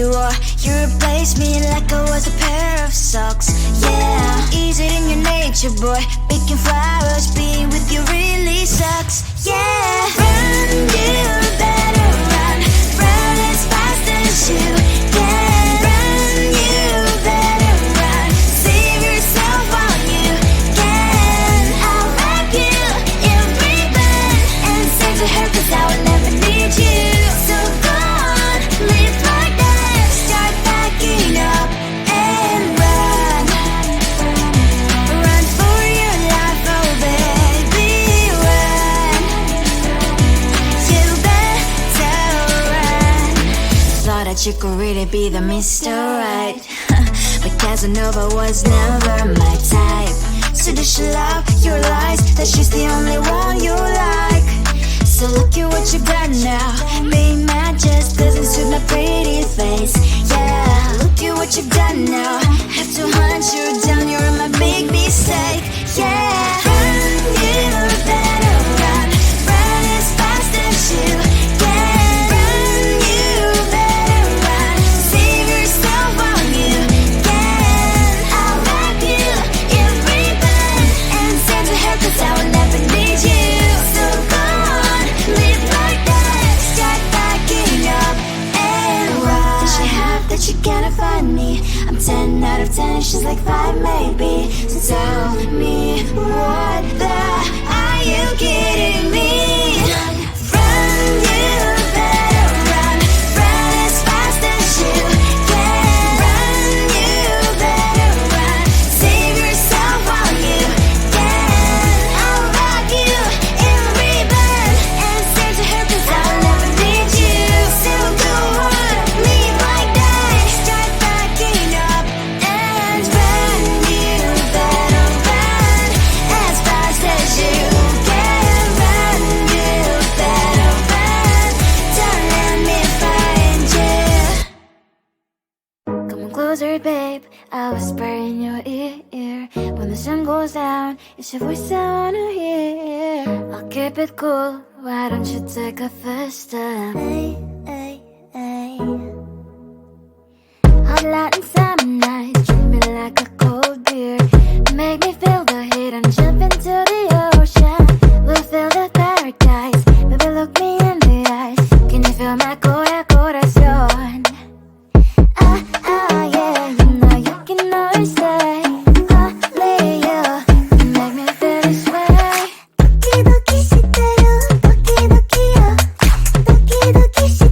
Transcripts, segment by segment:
you are. You replaced me like I was a pair of socks. Yeah, is it in your nature, boy? Picking flowers, being with you really sucks. Yeah, run, you better run. Run as fast as you can. Run, you better run. Save yourself while you can. I'll wrap you in ribbon and send to her, 'cause I will never need you. So go on, live like that. Start backing up and run. Run for your life, oh baby, run. You better run. Thought that you could really be the Mr. Right, but Casanova was never my type. So does she love your lies, that she's the only one you like? So look at what you've done now. Being mad just doesn't suit my pretty face. Yeah, look at what you've done now. Have to hunt you down, you're my big mistake. Yeah, run, you better run. Run as fast as you can. Run, you better run. Save yourself while you can. I'll wrap you in ribbon and send to her, 'cause I will never need you. So go on, live like that. Start backing up and run. Does she have that you cannot find me? I'm 10 out of 10, she's like 5 maybe. So tell me, what the, are you kidding me? Run, you better run. Run as fast as you can. Run, you better run. Save yourself while you can. I'll wrap you in ribbon and send to her, 'cause I will never need you. So go on, live like that. Start backing up and run. You better run as fast as you can. Run, you better run. Don't let me find you. Come on closer, babe, I'll whisper in your ear. When the sun goes down, it's your voice I wanna hear. I'll keep it cool, why don't you take a first step? Hey, hey, hey. Hot light and summer night, treat me like a cold beer. Make me feel the heat and jump into the ocean. We'll feel the paradise, baby look me in the eyes. Can you feel my corazón? Yeah, you know you can always say only you can make me feel this way. 도끼도끼 시대로 도끼도끼요 도끼도끼 시대로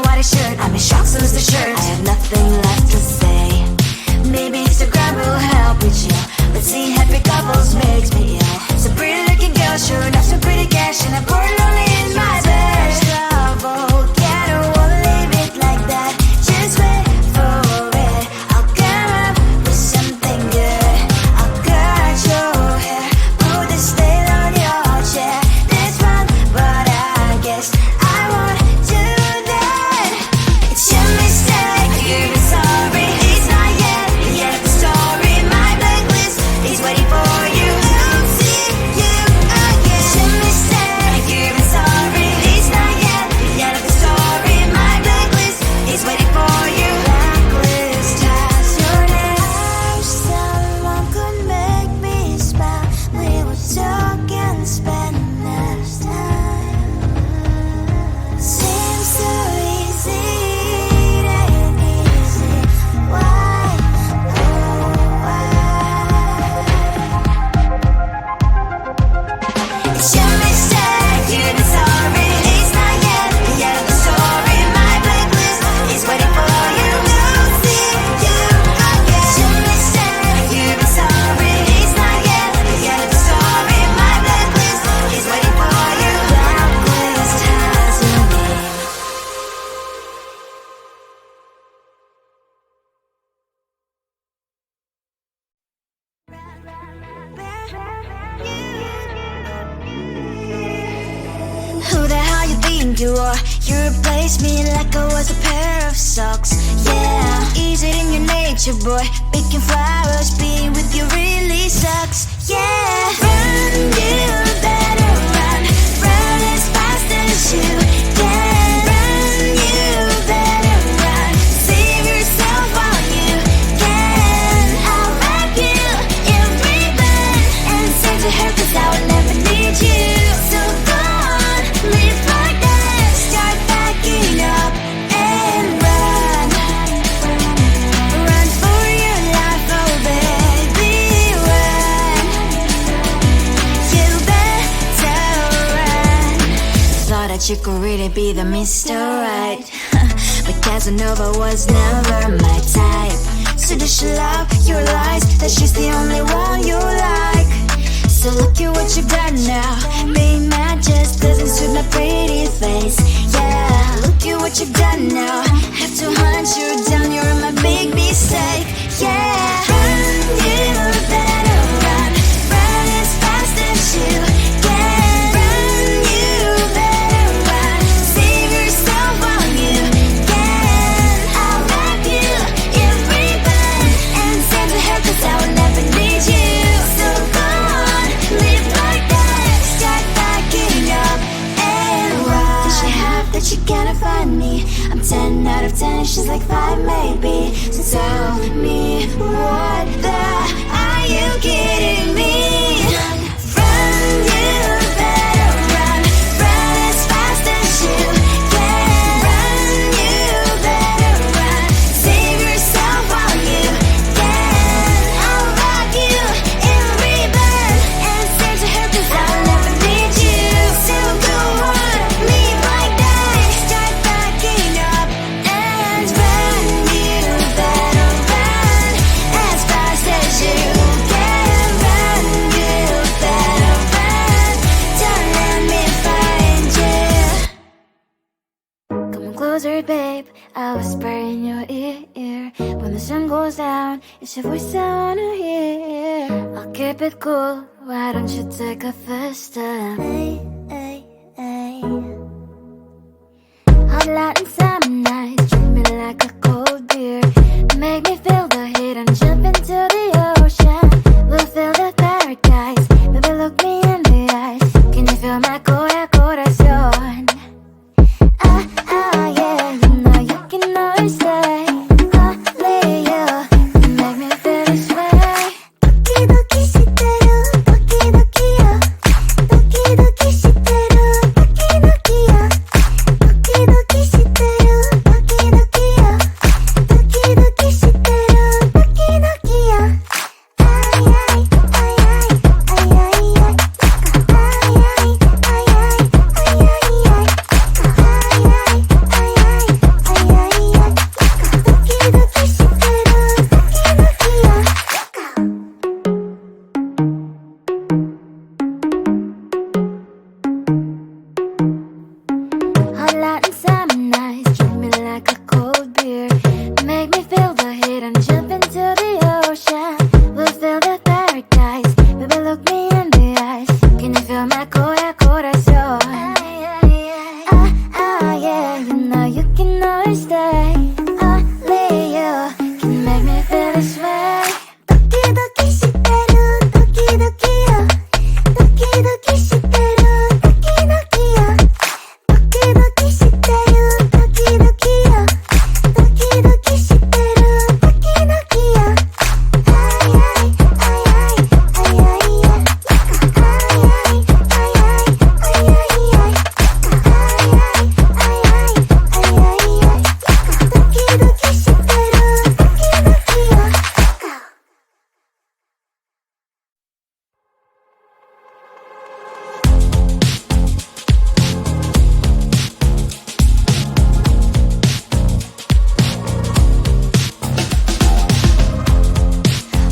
what I should. I'm in shock, so lose the shirt. I have nothing left to say. Maybe Instagram will help with you. But seeing happy couples makes me ill. So pretty looking girl, sure enough, so pretty cash, and I'm bored lonely in my bed. Trouble, yeah, I don't wanna leave it like that. Just wait for it. I'll come up with something good. I'll cut your hair, put the stain on your chair. That's fun, but I guess I won't do that. It's your mistake, you've been sorry. It's not yet the end of the story. My blacklist is waiting for you. I'll see you again. It's your mistake, you've been sorry. It's not yet the end of the story. My blacklist is waiting for you. Blacklist has your name. I wish someone could make me smile. We would talk and spend less time. Seems so easy, it ain't easy. Why, oh why? It's your mistake, you've been sorry. It's not yet the end of the story. My blacklist is waiting for you. I'll see you again. It's your mistake, you've been sorry. It's not yet the end of the story. My blacklist is waiting for you. Blacklist has your name. Who the hell you think you are? You replaced me like I was a pair of socks. Yeah, is it in your nature, boy? Picking flowers, being with you really sucks. Yeah, run, you better run. Run as fast as you can. Run, you better run. Save yourself while you can. I'll wrap you in ribbon and send to her, 'cause I will never need you. So go on, live like that. Start backing up and run. Run for your life, oh baby, run. You better run. Thought that you could really be the Mr. Right. But Casanova was never my type. So does she love your lies, that she's the only one you like? So look at what you've done now. Being mad just doesn't suit my pretty face. Yeah, look at what you've done now. Have to hunt you down, you're my big mistake. Yeah, run, you better run. Run as fast as you can. Run, you better run. Save yourself while you can. I'll wrap you in ribbon and send to her, 'cause I will never need you. So go on, live like that. Start backing up and run. Does she have that she cannot find me? I'm 10 out of 10, she's like 5 maybe. So tell me, what the, are you kidding me? Run, you better run. Run as fast as you can. Run, you better run. Save yourself while you can. I'll wrap you in ribbon and send to her, 'cause I'll never need you. So go on, live like that. Start backing up and run. You better run as fast as you can. Run, you better run. Don't let me find you. Come closer, babe, I'll whisper in your ear. When the sun goes down, it's your voice I wanna hear. I'll keep it cool, why don't you take a first step? Hey, hey, hey. Hot light and summer nights, treat me like a cold beer. Make me feel the heat and jump into the ocean. We'll feel the paradise, baby look me in the eyes. Can you feel my corazón? Yeah, you know you can always stay. Only you can make me feel this way. Doki doki shiteru, doki doki yo. Doki doki shiteru, doki doki yo. Doki doki shiteru. like a cold beer. Make me feel the heat and jump into the ocean. We'll feel the paradise. Baby, look me in the eyes. Can you feel my corazón? Yeah, you know you can always stay. Only you can make me feel this way. 도끼도끼 시대로 도끼도끼요. 도끼도끼 시대로 도끼도끼요. 도끼도끼 시대로 도끼도끼요. 도끼도끼 시대로 도끼도끼요. 아이 아이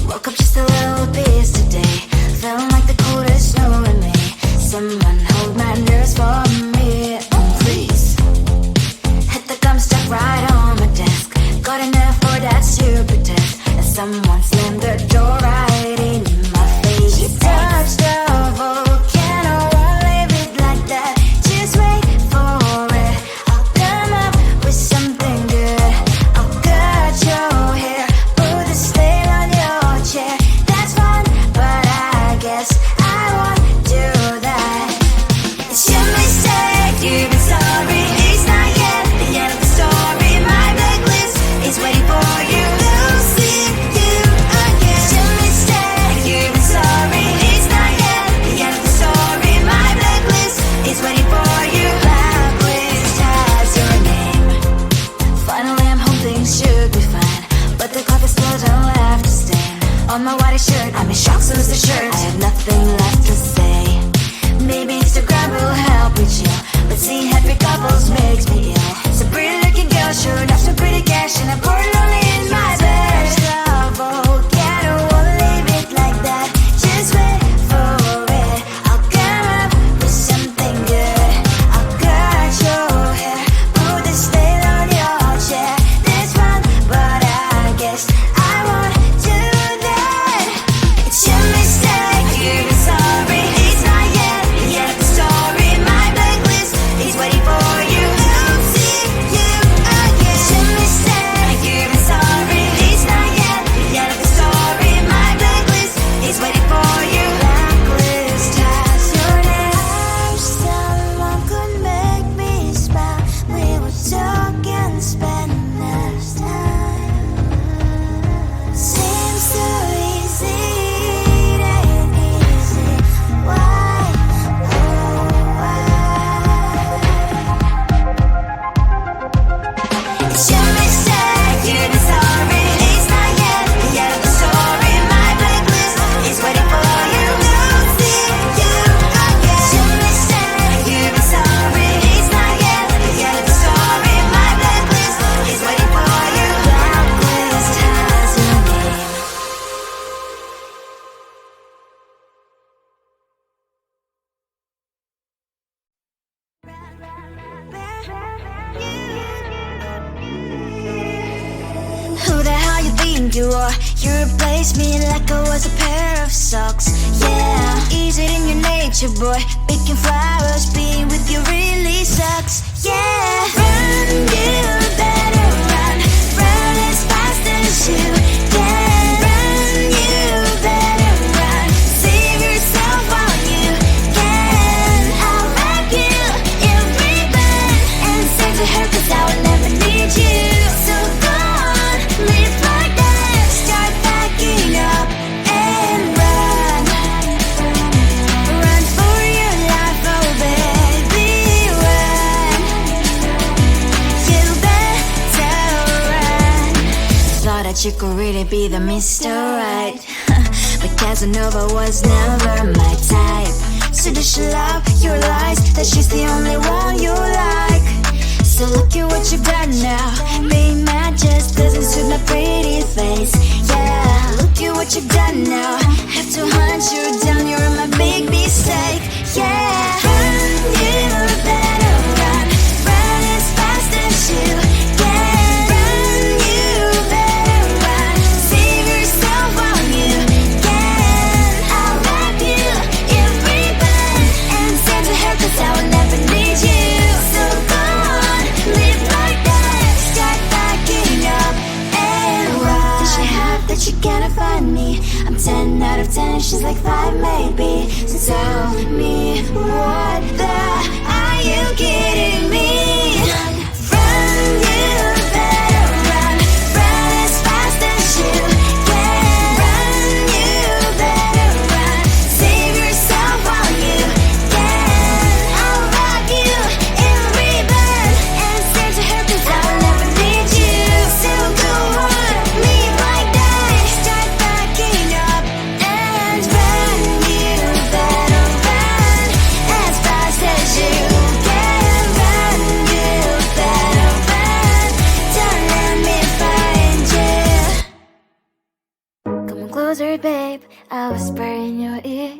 Woke up just a little pissed today. Feeling like the coldest snow in me. Someone hold my nerves for me. Please. Hit the gum stuck right on my desk. Got enough for that stupid test. And someone slammed the door right in my face. You touched the volcano, won't leave it like that. Just wait for it. I'll come up with something good. I'll cut your hair, put the stain on your chair. That's fun, but I guess I won't do that. It's your mistake, you've been sorry. It's not yet the end of the story. My blacklist is waiting for you. Losing you again. It's your mistake, you've been sorry. It's not yet the end of the story. My blacklist is waiting for you. Blacklist has your name. Finally I'm home, things should be fine. But the coffee still don't left to stain. On my white shirt, I'm in shock, so is the shirt. I have nothing left to say. Maybe Instagram will help me chill, but seeing happy couples makes me ill. So pretty looking girl, sure enough, so pretty cash, and I'm bored lonely in my bed. Volcano, won't leave it like that. Just wait for it. I'll come up with something good. I'll cut your hair, put the stain on your chair. That's fun, but I guess I won't do that. It's your mistake, you've been sorry. It's not yet the end of the story. My blacklist is waiting for you. Losing you again. It's your mistake, you've been sorry. It's not yet the end of the story. My blacklist is waiting for you. Blacklist has your name. I wish someone could make me smile. We would talk and spend less time. Seems so easy, it ain't easy. Why? Oh, why? It's your mistake, you've been sorry. It's not yet the end of the story. My blacklist is waiting for you. Losing you again. It's your mistake, you've been sorry. It's not yet the end of the story. My blacklist is waiting for you. Blacklist has your name. Who the hell you think you are? You replaced me like I was a pair of socks. Yeah, is it in your nature, boy? Picking flowers, being with you really sucks. Yeah, run, you better run. Run as fast as you can. Run, you better run. Save yourself while you can. I'll wrap you in ribbon and send to her, 'cause I will never need you. So go on, live like that. Start packing up and run. Run for your life, oh baby, run. You better run. Thought that you could really be the Mr. Right. But Casanova was never my type. So does she love your lies, that she's the only one you like? So look at what you've done now. Being mad just doesn't suit my pretty face. Yeah, look at what you've done now. Have to hunt you down, you're my big mistake. Yeah, run, you better run. Run as fast as you can. tension's like 5 maybe. So tell me, what the are you kidding me? Run, you better run, run as fast as you can. Run, you better run, save yourself while you can. I'll rock you in a ribbon and stand to her 'cause I'll never need you. So go on, leave like that, start backing up and run. You better run as fast as you can. Run, you better run, don't let me find you. Come on closer, babe, I'll whisper in your ear.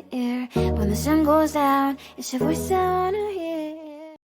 When the sun goes down, it's your voice I wanna hear.